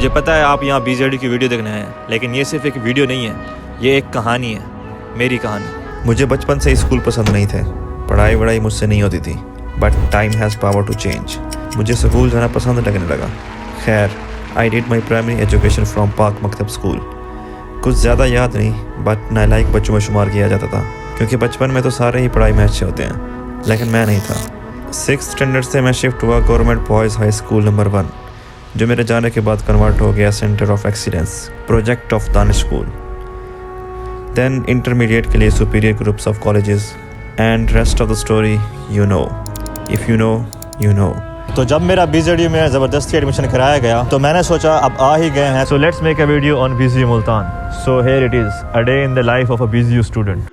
मुझे पता है आप यहाँ BZDU की वीडियो देखने आए हैं, लेकिन ये सिर्फ एक वीडियो नहीं है, ये एक कहानी है, मेरी कहानी। मुझे बचपन से स्कूल पसंद नहीं थे, पढ़ाई वढ़ाई मुझसे नहीं होती थी, but time has power to change. मुझे स्कूल जाना पसंद लगने लगा। खैर, I did my primary education from Pak Maktab school. कुछ ज़्यादा याद नहीं, बट नालायक बच्चों में शुमार किया जाता था, क्योंकि बचपन में तो सारे ही पढ़ाई में अच्छे होते हैं, लेकिन मैं नहीं था। 6th स्टैंडर्ड से मैं शिफ्ट हुआ government boys high school number 1, जो मेरे जाने के बाद कन्वर्ट हो गया centre of excellence, project of Danish school. Then intermediate के लिए superior groups of colleges, and rest of the story you know. If you know you know. तो जब मेरा BZDU में ज़बरदस्ती एडमिशन कराया गया तो मैंने सोचा अब आ ही गए हैं, so let's make a video on BZDU Multan. So here it is, a day in the life of a BZDU student.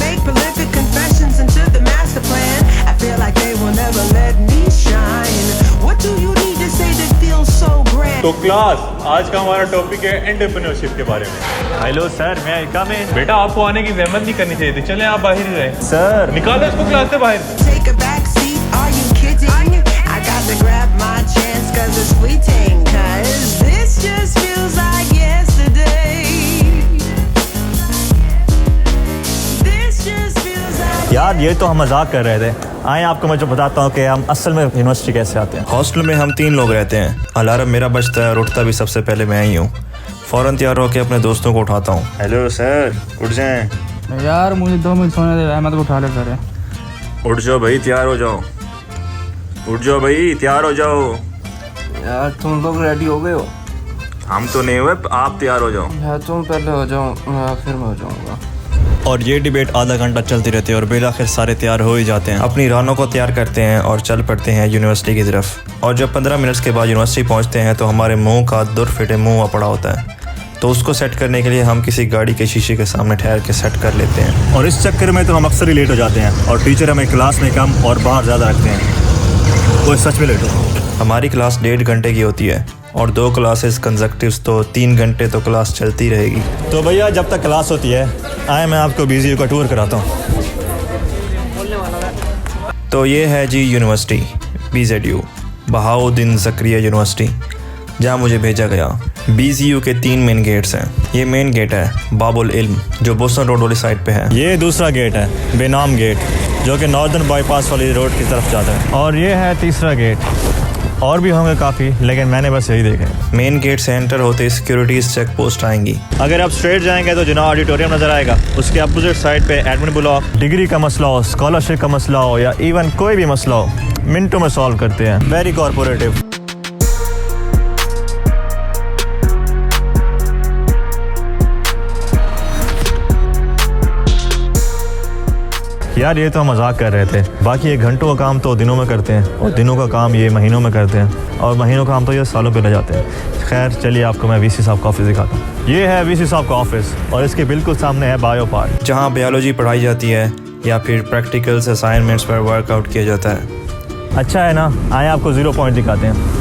Make prolific confessions into the master plan. I feel like they will never let me shine. What do you need to say that feels so grand? तो class, आज का हमारा topic है entrepreneurship के बारे में। Hello sir, मैं कम इन। बेटा आपको आने की जहमत नहीं करनी चाहिए थी, चले आप बाहर ही रहें। सर निकालो इसको क्लास से बाहर। Take a back seat, are you kidding? I got to grab my chance 'cause it's fleeting. 'Cause this just feels like yesterday. This just feels like यार, ये तो हम मजाक कर रहे थे। आए आपको मैं जो बताता हूँ कि हम असल में यूनिवर्सिटी कैसे आते हैं। हॉस्टल में हम 3 लोग रहते हैं। अलार्म मेरा बजता है और उठता भी सबसे पहले मैं ही हूँ। फ़ौरन तैयार होकर अपने दोस्तों को उठाता हूँ। हेलो सर, उठ जाएं। यार मुझे 2 मिनट सोने दे, मैं तो उठा ले करे। उठ जाओ भाई, तैयार हो जाओ। उठ जाओ भाई, तैयार हो जाओ। यार तुम लोग रेडी हो गए हो? हम तो नहीं हुए, आप तैयार हो जाओ। यार तुम पहले हो जाओ, मैं आखिर में हो जाऊँगा। और ये डिबेट आधा घंटा चलती रहती है और बिलाखिर सारे तैयार हो ही जाते हैं, अपनी रानों को तैयार करते हैं और चल पड़ते हैं यूनिवर्सिटी की तरफ। और जब 15 मिनट्स के बाद यूनिवर्सिटी पहुंचते हैं तो हमारे मुंह का दुर फिटे मुंह पड़ा होता है, तो उसको सेट करने के लिए हम किसी गाड़ी के शीशे के सामने ठहर के सेट कर लेते हैं। और इस चक्कर में तो हम अक्सर ही लेट हो जाते हैं और टीचर हमें क्लास में कम और बाहर ज़्यादा रखते हैं। वो सच में लेट हो। हमारी क्लास 1.5 घंटे की होती है और 2 क्लासेस कंसेक्यूटिव्स, तो 3 घंटे तो क्लास चलती रहेगी। तो भैया जब तक क्लास होती है, आए मैं आपको BZDU का टूर कराता हूँ। तो ये है जी university BZDU, Bahauddin Zakariya university, जहाँ मुझे भेजा गया। BZDU के 3 मेन गेट्स हैं। ये मेन गेट है बाबुल इल्म, जो बोस्टन रोड वाली साइड पे है। ये दूसरा गेट है बेनाम गेट, जो कि नॉर्दर्न बाईपास वाली रोड की तरफ जाता है। और ये है तीसरा गेट, और भी होंगे काफ़ी, लेकिन मैंने बस यही देखे। मेन गेट से एंटर होते सिक्योरिटीज चेक पोस्ट आएंगी। अगर आप स्ट्रेट जाएंगे तो जिना ऑडिटोरियम नजर आएगा, उसके अपोजिट साइड पे एडमिन ब्लॉक। डिग्री का मसला हो, स्कॉलरशिप का मसला हो, या इवन कोई भी मसला हो, मिनटों में सॉल्व करते हैं। Very corporative. यार ये तो हम मजाक कर रहे थे, बाकी ये घंटों का काम तो दिनों में करते हैं और दिनों का काम ये महीनों में करते हैं और महीनों का काम तो ये सालों पे ले जाते हैं। खैर चलिए आपको मैं VC साहब का ऑफिस दिखाता हूँ। ये है VC साहब का ऑफिस और इसके बिल्कुल सामने है बायो पार्क, जहाँ बायोलॉजी पढ़ाई जाती है या फिर प्रैक्टिकल्स असाइनमेंट्स पर वर्कआउट किया जाता है। अच्छा है ना, आए आपको 0 पॉइंट दिखाते हैं।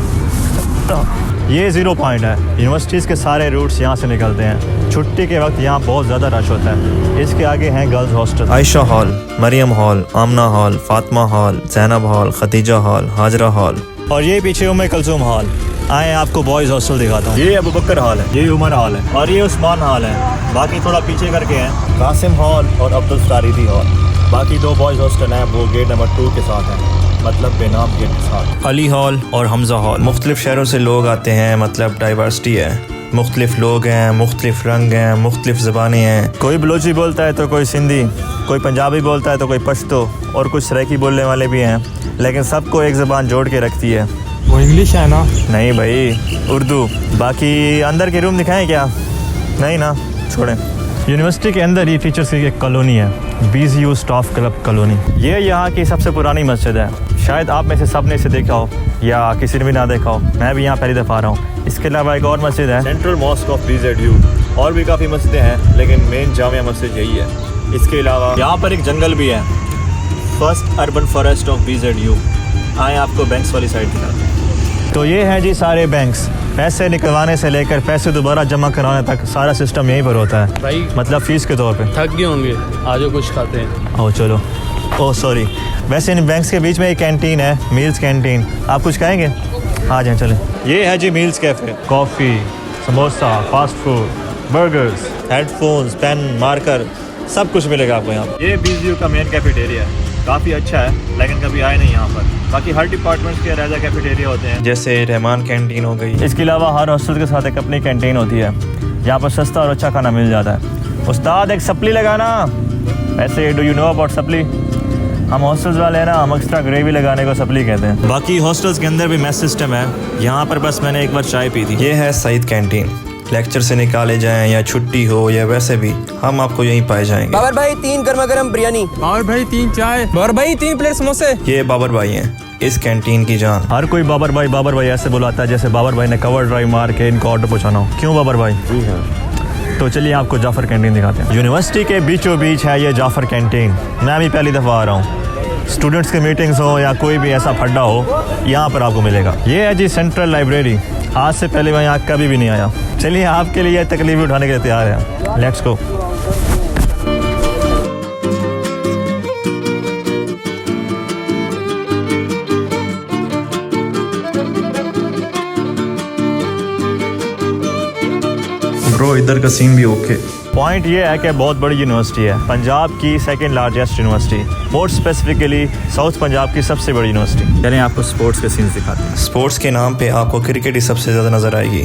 ये 0 पॉइंट है। यूनिवर्सिटीज़ के सारे रूट्स यहाँ से निकलते हैं। छुट्टी के वक्त यहाँ बहुत ज़्यादा रश होता है। इसके आगे हैं girls hostel, Ayesha hall, Mariam hall, Amna hall, Fatima hall, Zainab hall, Khadija hall, Hajra hall, और ये पीछे उम्मे कुलसूम हॉल। आए आपको बॉयज़ हॉस्टल दिखाता हूँ। ये अबू बकर हॉल है, ये उमर हॉल है, और ये उस्मान हॉल है। बाकी थोड़ा पीछे करके हैं कासिम हॉल और अब्दुल सारिदी हॉल। बाकी 2 बॉयज़ हॉस्टल हैं, वो गेट नंबर 2 के साथ हैं, मतलब बेनाम गेट के साथ। अली हॉल और हमजा हॉल। मुख्तलिफ शहरों से लोग आते हैं, मतलब डाइवर्सिटी है। मुख्तलिफ लोग हैं, मुख्तलिफ रंग हैं, मुख्तलिफ ज़बानें हैं। कोई बलोची बोलता है तो कोई सिंधी, कोई पंजाबी बोलता है तो कोई पश्तो, और कुछ सराइकी बोलने वाले भी हैं, लेकिन सबको एक ज़बान जोड़ के रखती है। वो इंग्लिश है ना? नहीं भाई, उर्दू। बाकी अंदर के रूम दिखाएं क्या? नहीं ना, छोड़ें। यूनिवर्सिटी के अंदर ही टीचर्स की एक कॉलोनी है, BZDU स्टाफ क्लब कॉलोनी। ये यहाँ की सबसे पुरानी मस्जिद है। शायद आप में से सब ने इसे देखा हो या किसी ने भी ना देखा हो। मैं भी यहाँ पहली दफ़ा आ रहा हूँ। इसके अलावा एक और मस्जिद है, सेंट्रल मॉस्क ऑफ BZDU। और भी काफ़ी मस्जिदें हैं, लेकिन मेन जामिया मस्जिद यही है। इसके अलावा यहाँ पर एक जंगल भी है, first urban forest of BZDU। आए आपको बैंक्स वाली साइड दिखाते हैं। तो ये हैं जी सारे बैंक्स। पैसे निकलवाने से लेकर पैसे दोबारा जमा कराने तक सारा सिस्टम यहीं पर होता है भाई मतलब फ़ीस के तौर पे। थक गए होंगे, आज कुछ खाते हैं। आओ चलो। ओह सॉरी, वैसे इन बैंक्स के बीच में एक कैंटीन है, मील्स कैंटीन। आप कुछ खाएंगे? आ जाएं चलें। ये है जी meals cafe. Coffee, samosa, fast food, burgers, headphones, pen, marker, सब कुछ मिलेगा आपको यहाँ पर। ये बीजीयू का मेन कैफेटेरिया है, काफ़ी अच्छा है, लेकिन कभी आए नहीं यहाँ पर। बाकी हर डिपार्टमेंट्स के अलग कैफेटेरिया होते हैं, जैसे रहमान कैंटीन हो गई। इसके अलावा हर हॉस्टल के साथ एक अपनी कैंटीन होती है, जहाँ पर सस्ता और अच्छा खाना मिल जाता है। उस्ताद एक सप्ली लगाना। वैसे do you know about supply? हम हॉस्टल्स वाले हैं ना, हम एक्स्ट्रा ग्रेवी लगाने को सप्ली कहते हैं। बाकी हॉस्टल्स के अंदर भी मेस सिस्टम है। यहाँ पर बस मैंने एक बार चाय पी थी। ये है सईद कैंटीन। लेक्चर से निकाले जाएं या छुट्टी हो या वैसे भी, हम आपको यहीं पाए जाएंगे। बाबर भाई 3 गर्मा गर्म बिरयानी। बाबर भाई 3 चाय। बाबर भाई 3 प्लेट समोसे। ये बाबर भाई हैं, इस कैंटीन की जान। हर कोई बाबर भाई ऐसे बुलाता है जैसे बाबर भाई ने कवर ड्राइव मार के इनको ऑर्डर पहुँचाना हो। क्यों बाबर भाई? जी हाँ। तो चलिए आपको जाफर कैंटीन दिखाते हैं। यूनिवर्सिटी के बीचों बीच है ये जाफर कैंटीन। मैं भी पहली दफ़ा आ रहा हूँ। स्टूडेंट्स के मीटिंग्स हो या कोई भी ऐसा फड्डा हो, यहाँ पर आपको मिलेगा। ये है जी सेंट्रल लाइब्रेरी। आज से पहले मैं यहाँ कभी भी नहीं आया। चलिए आपके लिए तकलीफ उठाने के लिए तैयार है। Let's go. ब्रो इधर का सीन भी ओके। पॉइंट ये है कि बहुत बड़ी यूनिवर्सिटी है, पंजाब की second largest university, more specifically south Punjab की सबसे बड़ी यूनिवर्सिटी। चलें आपको स्पोर्ट्स के सीन्स दिखाते हैं। स्पोर्ट्स के नाम पे आपको क्रिकेट ही सबसे ज़्यादा नज़र आएगी।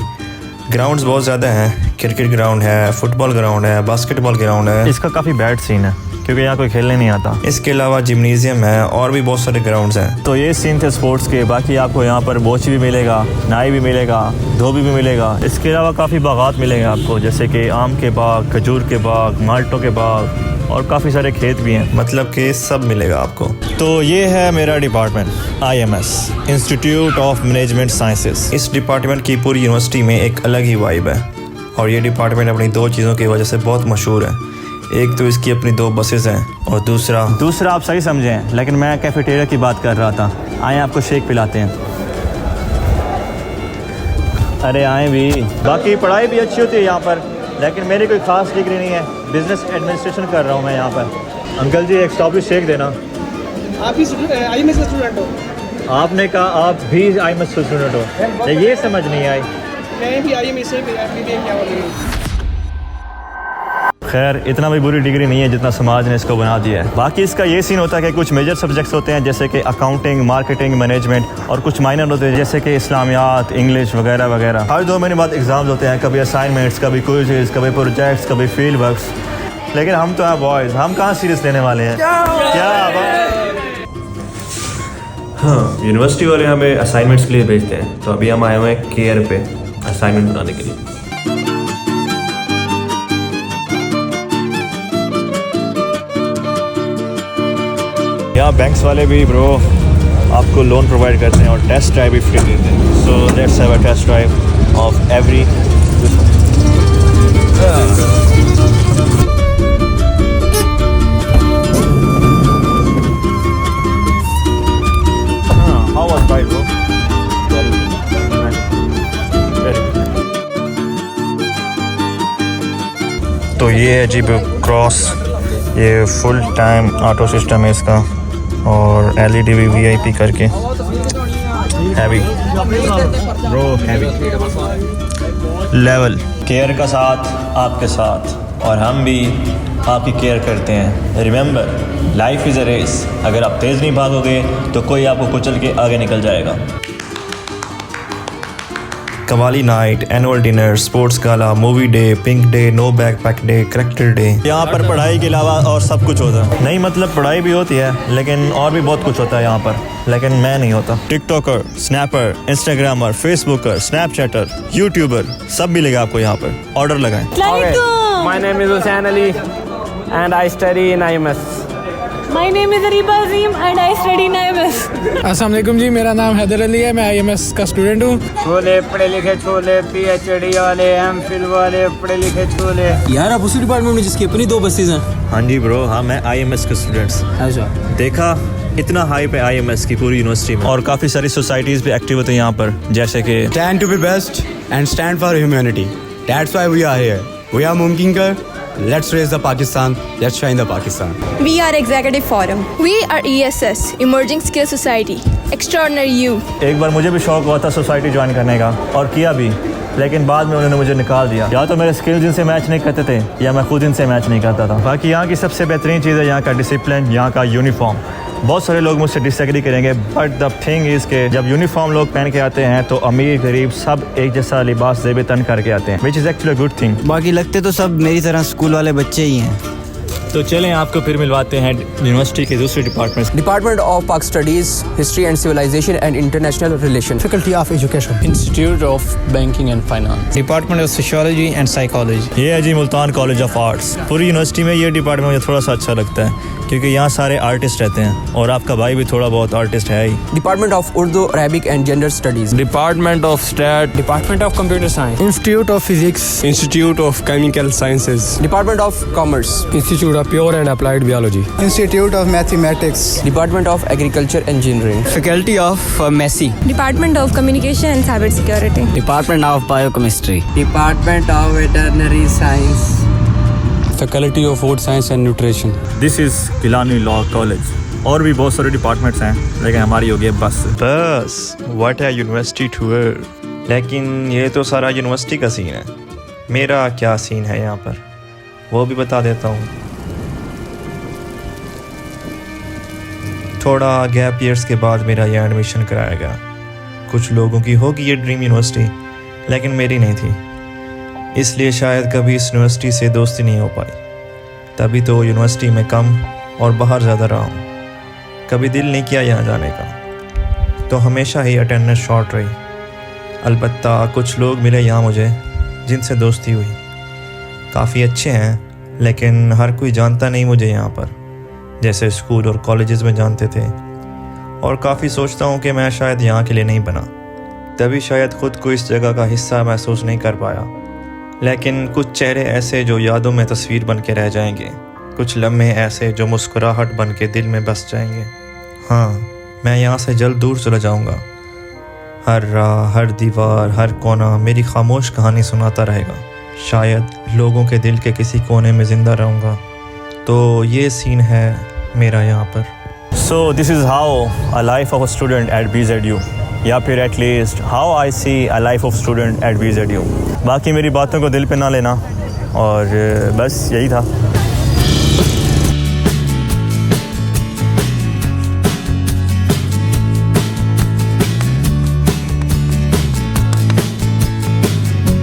ग्राउंड्स बहुत ज़्यादा हैं, क्रिकेट ग्राउंड है, फुटबॉल ग्राउंड है, बास्केटबॉल ग्राउंड है। इसका काफ़ी बैड सीन है क्योंकि यहाँ कोई खेलने नहीं आता। इसके अलावा जिम्नेजियम है और भी बहुत सारे ग्राउंड्स हैं। तो ये सीन थे स्पोर्ट्स के। बाकी आपको यहाँ पर बोची भी मिलेगा, नाई भी मिलेगा, धोबी भी मिलेगा। इसके अलावा काफ़ी बागात मिलेंगे आपको, जैसे कि आम के बाग, खजूर के बाग, माल्टों के बाग और काफ़ी सारे खेत भी हैं। मतलब कि सब मिलेगा आपको। तो ये है मेरा department, IMS, institute of management sciences. इस डिपार्टमेंट की पूरी यूनिवर्सिटी में एक अलग ही वाइब है और ये डिपार्टमेंट अपनी 2 चीज़ों की वजह से बहुत मशहूर है। एक तो इसकी अपनी 2 बसेस हैं और दूसरा आप सही समझें, लेकिन मैं कैफेटेरिया की बात कर रहा था। आए आपको शेक पिलाते हैं। अरे आए भी। बाकी पढ़ाई भी अच्छी होती है यहाँ पर, लेकिन मेरी कोई ख़ास डिग्री नहीं है। बिजनेस एडमिनिस्ट्रेशन कर रहा हूँ मैं यहाँ पर। अंकल जी एक स्ट्रॉबेरी शेक देना। आप ही IMS का स्टूडेंट हो? आपने कहा आप भी IMS का स्टूडेंट हो, ये समझ नहीं आई। मैं भी IMS से क्या बोलेंगे। खैर इतना भी बुरी डिग्री नहीं है जितना समाज ने इसको बना दिया है। बाकी इसका ये सीन होता है कि कुछ मेजर सब्जेक्ट्स होते हैं जैसे कि अकाउंटिंग, मार्केटिंग, मैनेजमेंट, और कुछ माइनर होते हैं जैसे कि इस्लामियात, इंग्लिश वगैरह वगैरह। हर 2 महीने बाद एग्जाम्स होते हैं, कभी असाइनमेंट्स, कभी क्विज़ेस, कभी प्रोजेक्ट्स, कभी फील्ड वर्क्स। लेकिन हम तो हैं बॉयज़, हम कहाँ सीरियस लेने वाले हैं। क्या हाँ, यूनिवर्सिटी वाले हमें असाइनमेंट्स के लिए भेजते हैं, तो अभी हम आए हुए हैं केयर पे असाइनमेंट बनाने के लिए। यहाँ बैंक्स वाले भी ब्रो आपको लोन प्रोवाइड करते हैं और टेस्ट ड्राइव भी फ्री देते हैं। So let's have a test drive of every. How was right bro? तो ये है जी क्रॉस, ये फुल टाइम ऑटो सिस्टम है इसका और LED भी VIP करके heavy bro, heavy level. Care का साथ आपके साथ और हम भी आपकी केयर करते हैं। Remember, life is a race. अगर आप तेज़ नहीं भागोगे तो कोई आपको कुचल के आगे निकल जाएगा। Qawwali night, annual dinner, sports gala, movie day, pink day, no backpack day, character day. यहाँ पर पढ़ाई के अलावा और सब कुछ होता है। नहीं मतलब पढ़ाई भी होती है लेकिन और भी बहुत कुछ होता है यहाँ पर, लेकिन मैं नहीं होता। टिकटॉकर, स्नैपर, इंस्टाग्रामर, फेसबुकर, स्नैपचैटर, यूट्यूबर, सब मिलेगा आपको यहाँ पर। ऑर्डर लगाएं। My name is Hussain Ali and I study in IMS. My name is Ariba Azim and I study in IMS. अस्सलाम वालेकुम जी, मेरा नाम हैदर अली है, मैं IMS का स्टूडेंट हूँ। छोले पढ़े लिखे छोले, PhD वाले, MPhil वाले पढ़े लिखे छोले। यार आप उसी डिपार्टमेंट में जिसकी अपनी 2 बसेस हैं। हाँ जी ब्रो, हाँ मैं IMS के स्टूडेंट्स। अच्छा, देखा इतना हाइप है IMS की पूरी यूनिवर्सिटी में, और काफ़ी सारी सोसाइटीज़ भी एक्टिव होती हैं यहाँ पर, जैसे कि Stand to be best and stand for humanity. That's why we are here. We are Mumkin Kar Let's raise the Pakistan. Let's shine the Pakistan. We are Executive Forum. We are ESS, Emerging Skill Society. Extraordinary Youth. एक बार मुझे भी शौक हुआ था society join करने का और किया भी, लेकिन बाद में उन्होंने मुझे निकाल दिया। या तो मेरे स्किल्स इनसे मैच नहीं करते थे या मैं खुद इनसे मैच नहीं करता था। बाकी यहाँ की सबसे बेहतरीन चीज़ है यहाँ का डिसिप्लिन, यहाँ का यूनिफॉर्म। बहुत सारे लोग मुझसे डिसएग्री करेंगे, बट द थिंग इज़ के जब यूनिफॉर्म लोग पहन के आते हैं तो अमीर गरीब सब एक जैसा लिबास ज़ेब तन करके आते हैं, which is actually good thing. बाकी लगते तो सब मेरी तरह स्कूल वाले बच्चे ही हैं। तो चलें आपको फिर मिलवाते हैं यूनिवर्सिटी के दूसरे डिपार्टमेंट्स। Department of Pak studies, history and civilisation and international relation. Faculty of Education. Institute of Banking and Finance. Department of sociology and psychology. ये है जी मुल्तान कॉलेज ऑफ आर्ट्स। पूरी यूनिवर्सिटी में ये डिपार्टमेंट मुझे थोड़ा सा अच्छा लगता है क्योंकि यहाँ सारे आर्टिस्ट रहते हैं और आपका भाई भी थोड़ा बहुत आर्टिस्ट है ही। Department of Urdu, Arabic and gender studies. Department of Stat. Department of Computer Science. Institute of Physics. Institute of Chemical Sciences. Department of commerce. Institute of Pure and Applied Biology. Institute of Mathematics. Department of agriculture engineering. Faculty of Messi. Department of Communication and Cyber Security. Department of biochemistry. Department of veterinary science. Faculty of Food Science and Nutrition. This is Gilani law college. और भी बहुत सारे departments हैं लेकिन हमारी हो गई बस व्हाट है यूनिवर्सिटी टूर। लेकिन ये तो सारा यूनिवर्सिटी का सीन है, मेरा क्या सीन है यहाँ पर वो भी बता देता हूँ। थोड़ा गैप ईयर्स के बाद मेरा ये एडमिशन कराया गया। कुछ लोगों की होगी ये ड्रीम यूनिवर्सिटी, लेकिन मेरी नहीं थी, इसलिए शायद कभी इस यूनिवर्सिटी से दोस्ती नहीं हो पाई। तभी तो यूनिवर्सिटी में कम और बाहर ज़्यादा रहा हूँ, कभी दिल नहीं किया यहाँ जाने का, तो हमेशा ही अटेंडेंस शॉर्ट रही। अलबत्ता कुछ लोग मिले यहाँ मुझे जिनसे दोस्ती हुई, काफ़ी अच्छे हैं लेकिन हर कोई जानता नहीं मुझे यहाँ पर, जैसे स्कूल और कॉलेजेस में जानते थे। और काफ़ी सोचता हूँ कि मैं शायद यहाँ के लिए नहीं बना, तभी शायद ख़ुद को इस जगह का हिस्सा महसूस नहीं कर पाया। लेकिन कुछ चेहरे ऐसे जो यादों में तस्वीर बन के रह जाएंगे, कुछ लम्हे ऐसे जो मुस्कुराहट बन के दिल में बस जाएंगे। हाँ, मैं यहाँ से जल्द दूर चला जाऊँगा। हर राह, हर दीवार, हर कोना मेरी खामोश कहानी सुनाता रहेगा। शायद लोगों के दिल के किसी कोने में ज़िंदा रहूँगा। तो ये सीन है मेरा यहाँ पर। So this is how a life of a student at BZU, या फिर at least how I see a life of student at BZU। बाकी मेरी बातों को दिल पे ना लेना, और बस यही था।